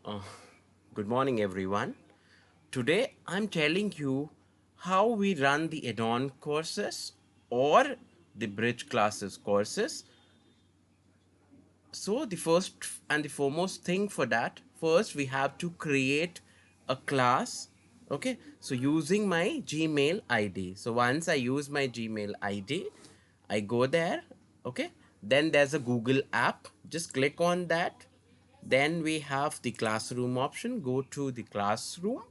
Uh, Good morning, everyone. Today, I'm telling you how we run the add-on courses or the bridge classes courses. So, the first and the foremost thing for that, first we have to create a class. Okay, so using my Gmail ID. So, once I use my Gmail ID, I go there. Okay, then there's a Google app. Just click on that. Then we have the classroom option. Go to the classroom.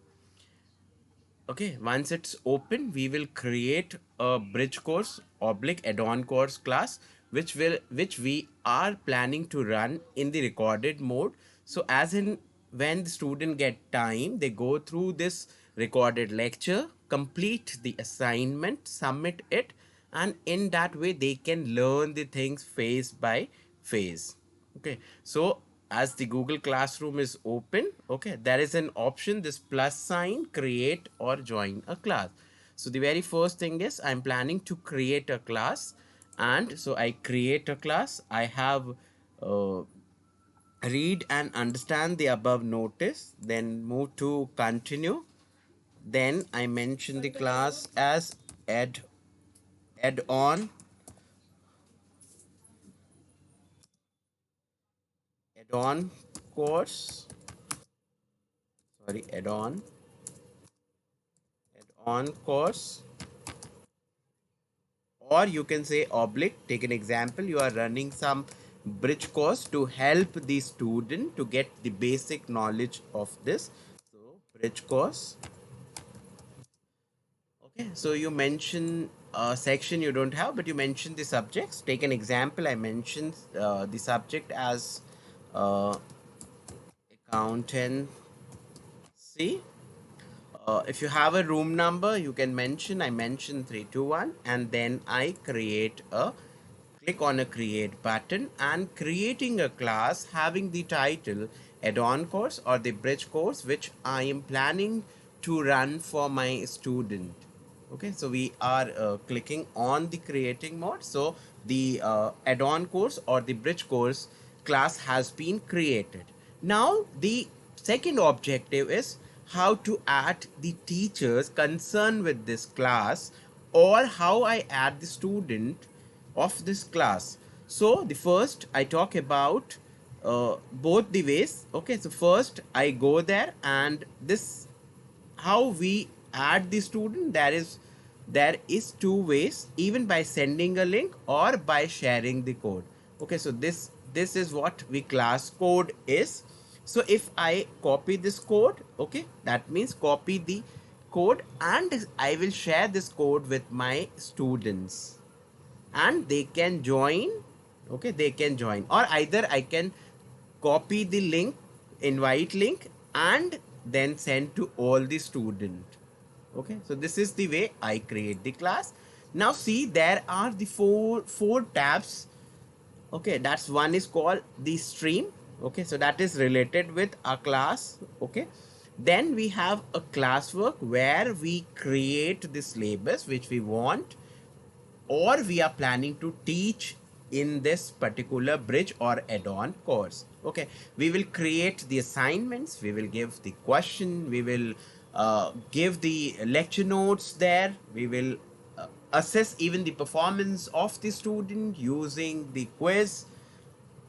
Okay, once it's open, we will create a bridge course oblique add-on course class, which we are planning to run in the recorded mode. So as in when the student get time, they go through this recorded lecture, complete the assignment, submit it, and in that way they can learn the things phase by phase. Okay, so as the Google Classroom is open, okay, there is an option, this plus sign, create or join a class. So the very first thing is I'm planning to create a class, and so I create a class. I have uh, read and understand the above notice, then move to continue. Then I mention the class as add on add on course, sorry, add on course, or you can say oblique. Take an example, you are running some bridge course to help the student to get the basic knowledge of this. So bridge course. Okay, so you mention a section you don't have, but you mention the subjects. Take an example, I mentioned the subject as uh, accountancy. If you have a room number, you can mention, I mentioned 321, and then I create a click on a create button and creating a class having the title add-on course or the bridge course, which I am planning to run for my student. Okay, so we are clicking on the creating mode. So the add-on course or the bridge course class has been created. Now the second objective is how to add the teachers concerned with this class, or how I add the student of this class. So the first I talk about both the ways. Okay, so first I go there, and this how we add the student. There is two ways, even by sending a link or by sharing the code. Okay, so this is what we class code is. So if I copy this code, okay, that means copy the code, and I will share this code with my students, and they can join. Okay, they can join, or either I can copy the link, invite link, and then send to all the student. Okay, so this is the way I create the class. Now see, there are the four tabs. Okay, that's one is called the stream. Okay, so that is related with a class. Okay, then we have a classwork where we create the syllabus which we want or we are planning to teach in this particular bridge or add-on course. Okay, we will create the assignments, we will give the question, we will give the lecture notes there, we will assess even the performance of the student using the quiz.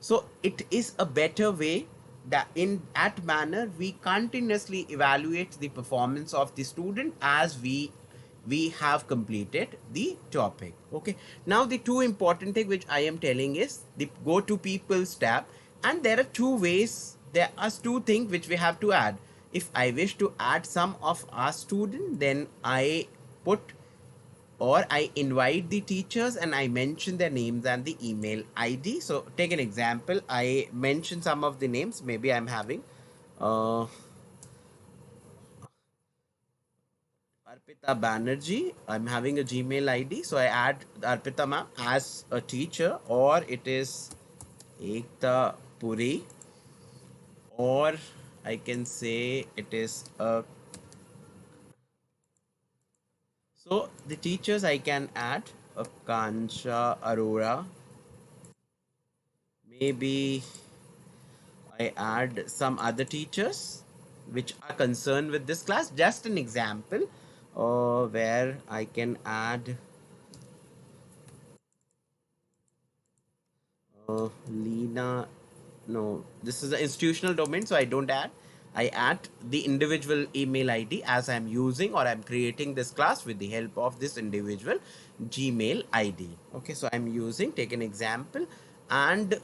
So it is a better way that in that manner we continuously evaluate the performance of the student as we have completed the topic. Okay, now the two important thing which I am telling is the go to people's tab, and there are two ways, there are two things which we have to add. If I wish to add some of our student, then I put or I invite the teachers and I mention their names and the email ID. So take an example. I mention some of the names. Maybe I'm having uh, Arpita Banerjee. I'm having a Gmail ID. So I add Arpita ma'am as a teacher, or it is Ekta Puri, or I can say it is a. So the teachers I can add a Kansha Arora. Maybe I add some other teachers which are concerned with this class. Just an example where I can add Lena. No, this is an institutional domain, so I don't add. I add the individual email ID as I'm using or I'm creating this class with the help of this individual Gmail ID. Okay, so I'm using, take an example, and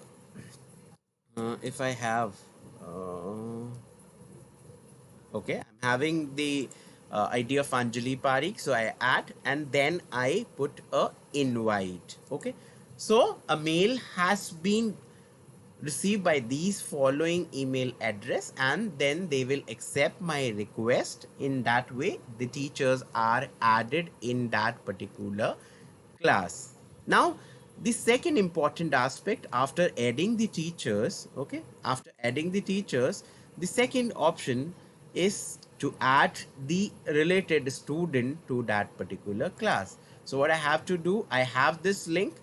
if I have okay, I'm having the ID of Anjali Parikh, so I add and then I put a invite. Okay, so a mail has been received by these following email address, and then they will accept my request. In that way the teachers are added in that particular class. Now the second important aspect after adding the teachers, okay, after adding the teachers, the second option is to add the related student to that particular class. So what I have to do, I have this link.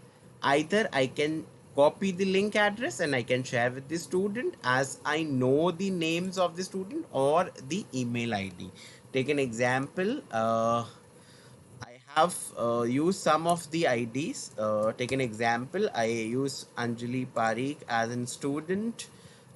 Either I can copy the link address and I can share with the student as I know the names of the student or the email ID. Take an example. I have used some of the IDs. Take an example. I use Anjali Parikh as a student,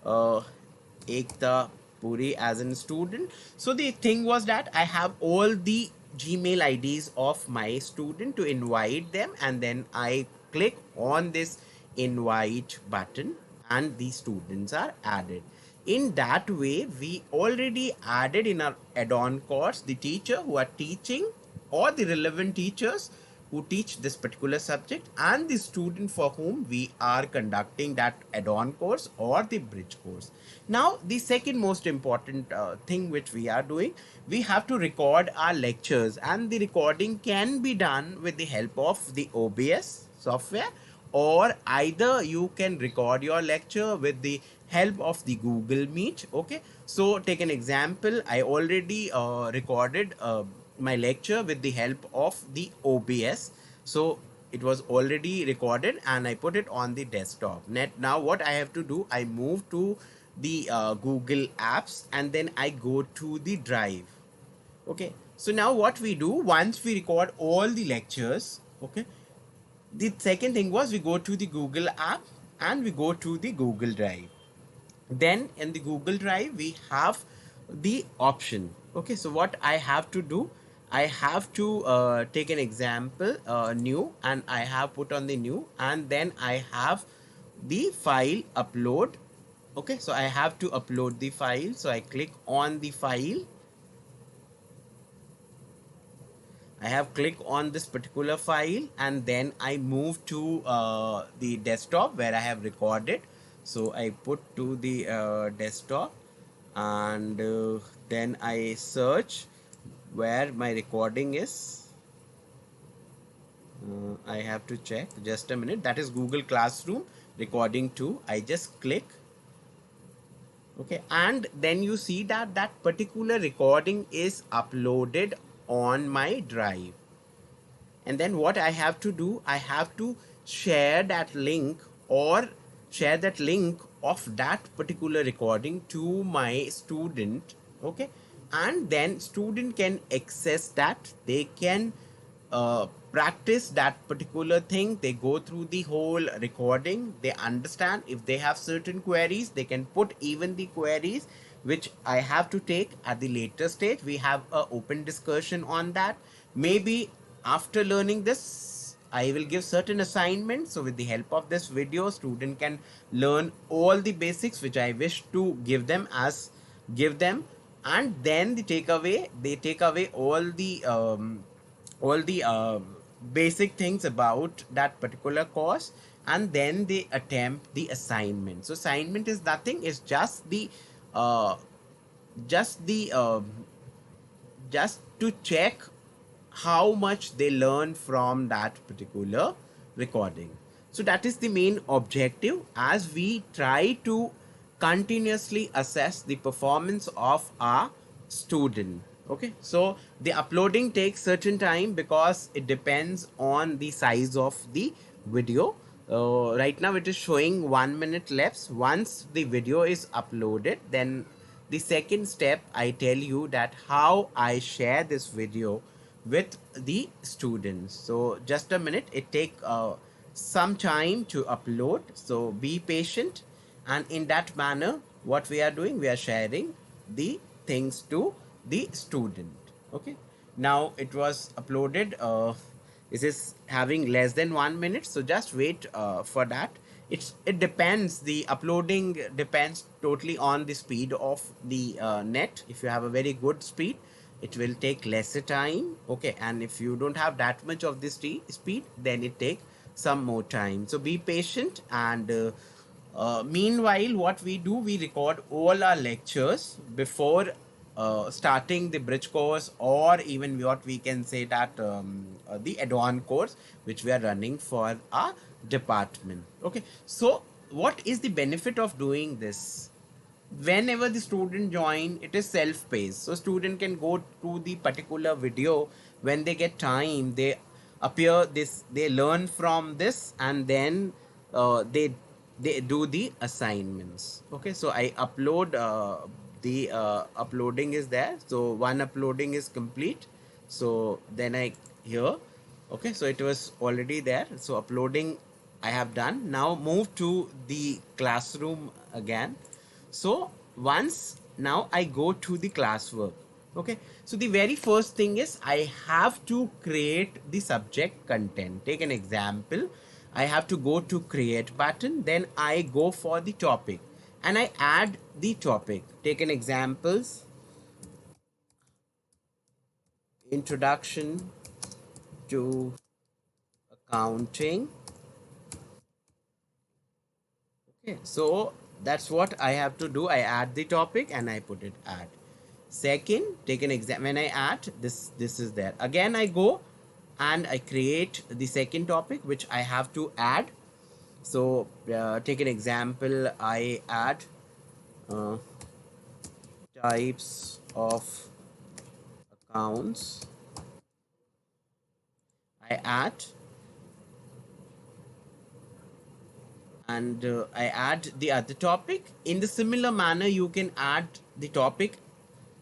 Ekta Puri as a student. So the thing was that I have all the Gmail IDs of my student to invite them, and then I click on this invite button and the students are added. In that way, we already added in our add-on course the teacher who are teaching or the relevant teachers who teach this particular subject and the student for whom we are conducting that add-on course or the bridge course. Now the second most important thing which we are doing, we have to record our lectures, and the recording can be done with the help of the OBS software, or either you can record your lecture with the help of the Google Meet. Okay, so take an example. I already recorded my lecture with the help of the OBS. So it was already recorded and I put it on the desktop. Now what I have to do, I move to the Google Apps and then I go to the Drive. Okay, so now what we do, once we record all the lectures, okay, the second thing was we go to the Google app and we go to the Google Drive. Then in the Google Drive we have the option. Okay, so what I have to do, I have to take an example, new, and I have put on the new, and then I have the file upload. Okay, so I have to upload the file, so I click on the file. I have clicked on this particular file and then I move to the desktop where I have recorded. So I put to the desktop, and then I search where my recording is. I have to check, just a minute. That is Google Classroom recording 2. I just click. Okay, and then you see that that particular recording is uploaded on my drive. And then what I have to do, I have to share that link, or share that link of that particular recording to my student. Okay, and then student can access that. They can practice that particular thing. They go through the whole recording, they understand. If they have certain queries, they can put even the queries which I have to take at the later stage. We have a open discussion on that. Maybe after learning this, I will give certain assignments. So with the help of this video, student can learn all the basics which I wish to give them, and then the takeaway, they take away all the basic things about that particular course, and then they attempt the assignment. So assignment is nothing, it's just the uh, just the just to check how much they learn from that particular recording. So that is the main objective, as we try to continuously assess the performance of our student. Okay, so the uploading takes certain time because it depends on the size of the video. Right now it is showing 1 minute left. Once the video is uploaded, then the second step I tell you that how I share this video with the students. So just a minute, it take some time to upload, so be patient. And in that manner, what we are doing, we are sharing the things to the student. Okay, now it was uploaded. This is having less than 1 minute, so just wait for that. It depends, the uploading depends totally on the speed of the net. If you have a very good speed, it will take lesser time. Okay, and if you don't have that much of this speed, then it take some more time. So be patient. And meanwhile, what we do, we record all our lectures before starting the bridge course, or even what we can say that the add-on course which we are running for our department. Okay, so what is the benefit of doing this? Whenever the student join, it is self-paced, so student can go to the particular video when they get time, they appear this, they learn from this, and then they do the assignments. Okay, so I upload the uploading is there, so one uploading is complete. So then I here, okay, so it was already there, so uploading I have done. Now move to the classroom again. So once now I go to the classwork. Okay, so the very first thing is I have to create the subject content. Take an example, I have to go to create button, then I go for the topic and I add the topic. Take an examples, introduction to accounting. Okay, so that's what I have to do. I add the topic and I put it add. Second, take an exam, when I add this is there. Again I go and I create the second topic which I have to add. So take an example, I add uh, types of accounts. I add, and I add the other topic. In the similar manner, you can add the topic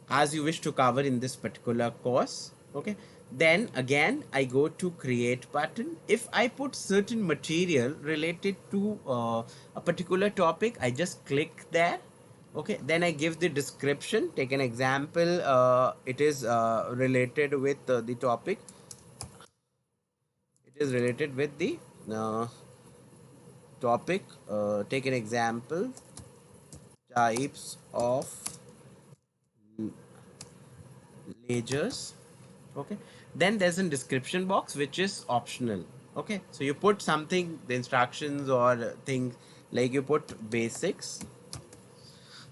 as you wish to cover in this particular course. Okay, then again I go to create button. If I put certain material related to a particular topic, I just click there. Okay, then I give the description. Take an example, it is related with the topic, it is related with the uh, topic. Take an example, types of ledgers. Okay, then there's a description box which is optional. Okay, so you put something, the instructions or things, like you put basics.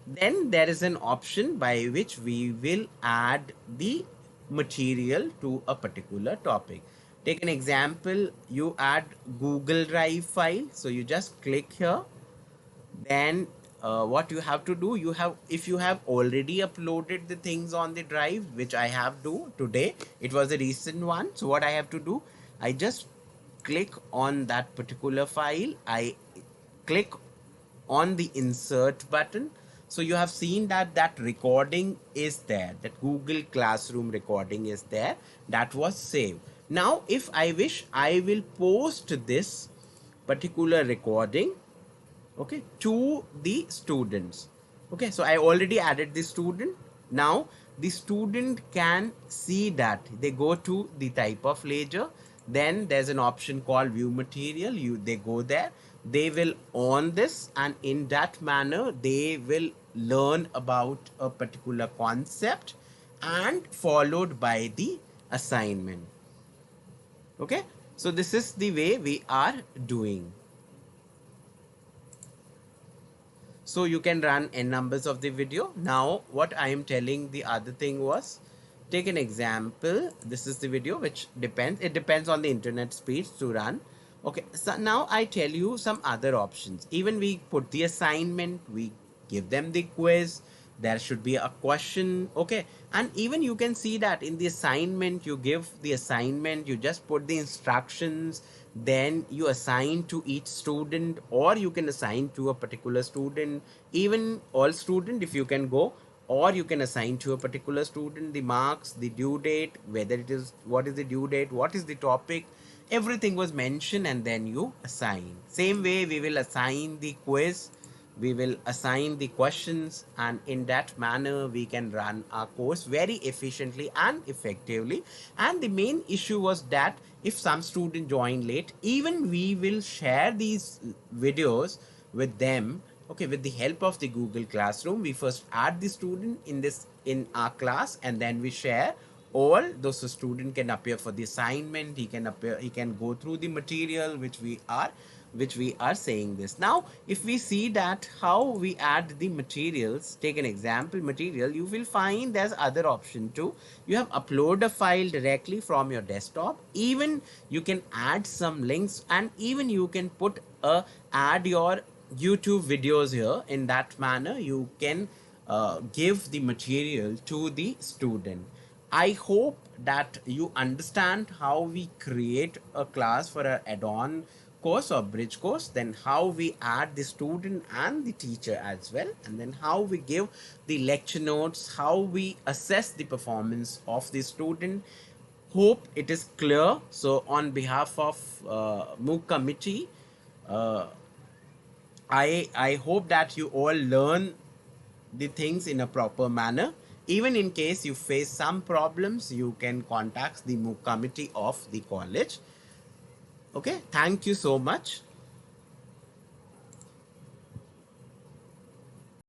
Then there is an option by which we will add the material to a particular topic. Take an example, you add Google Drive file, so you just click here. Then what you have to do, you have, if you have already uploaded the things on the drive, which I have do today, it was a recent one, so what I have to do, I just click on that particular file, I click on the insert button. So you have seen that that recording is there, that Google Classroom recording is there, that was saved. Now if I wish, I will post this particular recording, okay, to the students. Okay, so I already added the student. Now the student can see that, they go to the type of ledger, then there's an option called view material, they go there, they will on this, and in that manner they will learn about a particular concept and followed by the assignment. Okay, so this is the way we are doing. So you can run n numbers of the video. Now what I am telling, the other thing was, take an example, this is the video, which depends, it depends on the internet speeds to run. Okay, so now I tell you some other options. Even we put the assignment, we give them the quiz, there should be a question. Okay, and even you can see that in the assignment, you give the assignment, you just put the instructions, then you assign to each student, or you can assign to a particular student, even all student if you can go, or you can assign to a particular student the marks, the due date, whether it is, what is the due date, what is the topic, everything was mentioned, and then you assign. Same way we will assign the quiz, we will assign the questions, and in that manner we can run our course very efficiently and effectively. And the main issue was that if some student join late, even we will share these videos with them. Okay, with the help of the Google Classroom, we first add the student in our class, and then we share all those. Student can appear for the assignment, he can appear, he can go through the material which we are saying this. Now if we see that how we add the materials, take an example material, you will find there's other option too. You have upload a file directly from your desktop, even you can add some links, and even you can put a add your YouTube videos here. In that manner you can give the material to the student. I hope that you understand how we create a class for an add-on course or bridge course, then how we add the student and the teacher as well, and then how we give the lecture notes, how we assess the performance of the student. Hope it is clear. So on behalf of MOOC committee, uh, I hope that you all learn the things in a proper manner. Even in case you face some problems, you can contact the MOOC committee of the college. Okay, thank you so much.